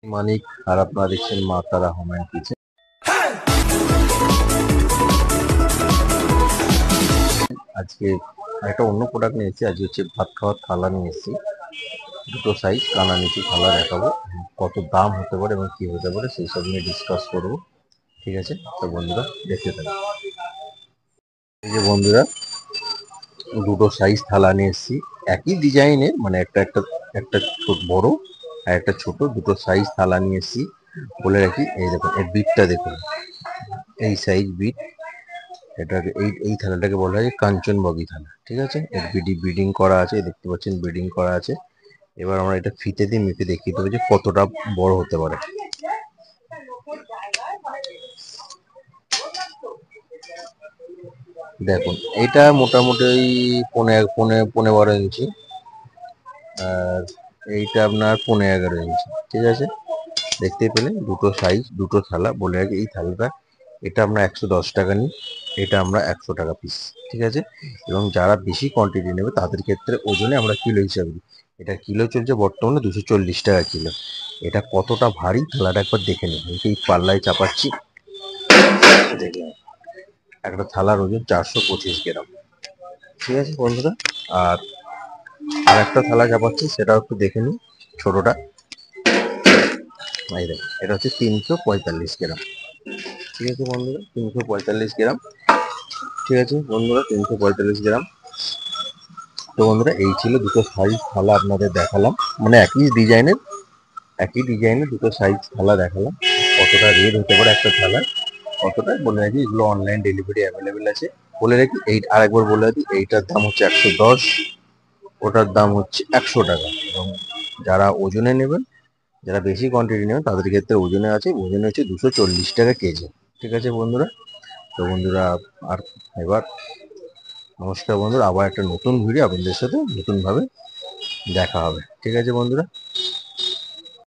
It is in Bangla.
মানিক আর আপনারা দেখছেন মা তারা হোম অ্যান্ড কিচেন। আজকে একটা অন্য প্রোডাক্ট নিয়ে এসেছি। আজকে হচ্ছে ভাত খাওয়ার থালা নিয়ে এসেছি, দুটো সাইজ কানা নিচু থালা দেখাবো, কত দাম হতে পারে এবং কি হতে পারে সেই সব নিয়ে ডিসকাস করবো। ঠিক আছে, তো বন্ধুরা দেখতে থাকুন। এই যে বন্ধুরা, দুটো সাইজ থালা নিয়ে এসেছি, একই ডিজাইনের, মানে একটা একটা একটা ছোট বড় আর একটা ছোট, দুটো সাইজ থালা নিয়ে এসেছি। বলে রাখি, এই দেখুন এর বিটটা দেখুন, এই সাইজ বিট। এটাকে এই থালাটাকে বলা হয় কাঞ্চনবগী থালা। ঠিক আছে, এর বিডিং করা আছে, দেখতে পাচ্ছেন বিডিং করা আছে। এবার আমরা এটা ফিতে দিয়ে মেপে দেখিয়ে দেবো যে কতটা বড় হতে পারে। দেখুন, এটা মোটামুটি ওই পৌনে 12 ইঞ্চি, আর এইটা আপনার 11.5 ইঞ্চি। ঠিক আছে, দেখতেই পেলেন দুটো সাইজ, দুটো থালা। বলে রাখি, এই থালাটা এটা আমরা 110 টাকা নিই, এটা আমরা 100 টাকা পিস। ঠিক আছে, এবং যারা বেশি কোয়ান্টিটি নেবে তাদের ক্ষেত্রে ওজনে আমরা কিলো হিসাবে দিই। এটা কিলো চলছে বর্তমানে 240 টাকা কিলো। এটা কতটা ভারী থালাটা একবার দেখে নিন। এই পাল্লায় চাপাচ্ছি, দেখে একটা থালার ওজন 425 গ্রাম। ঠিক আছে বন্ধুরা, আর আর একটা থালা চাপাচ্ছি, সেটাও একটু দেখে নিন, ছোটটা। এই দেখুন, এটা হচ্ছে 345 গ্রাম। ঠিক আছে বন্ধুরা, 345 গ্রাম। ঠিক আছে বন্ধুরা, 345 গ্রাম। তো বন্ধুরা, এই ছিল দুটো সাইজ থালা আপনাদের দেখালাম, মানে একই ডিজাইনের দুটো সাইজ থালা দেখালাম। কতটা রেট হতে পারে একটা থালা, কতটা বলে রাখি, এগুলো অনলাইন ডেলিভারি অ্যাভেলেবেল আছে। বলে রাখি, এই আরেকবার বলে রাখি, এইটার দাম হচ্ছে 110, ওটার দাম হচ্ছে 100 টাকা। এবং যারা ওজনে নেবেন, যারা বেশি কোয়ান্টিটি নেবেন তাদের ক্ষেত্রে ওজনে আছে, ওজনে হচ্ছে 240 টাকা কেজি। ঠিক আছে বন্ধুরা, তো বন্ধুরা, আর এবার নমস্কার বন্ধুরা, আবার একটা নতুন ভিডিও আপনাদের সাথে নতুনভাবে দেখা হবে। ঠিক আছে বন্ধুরা।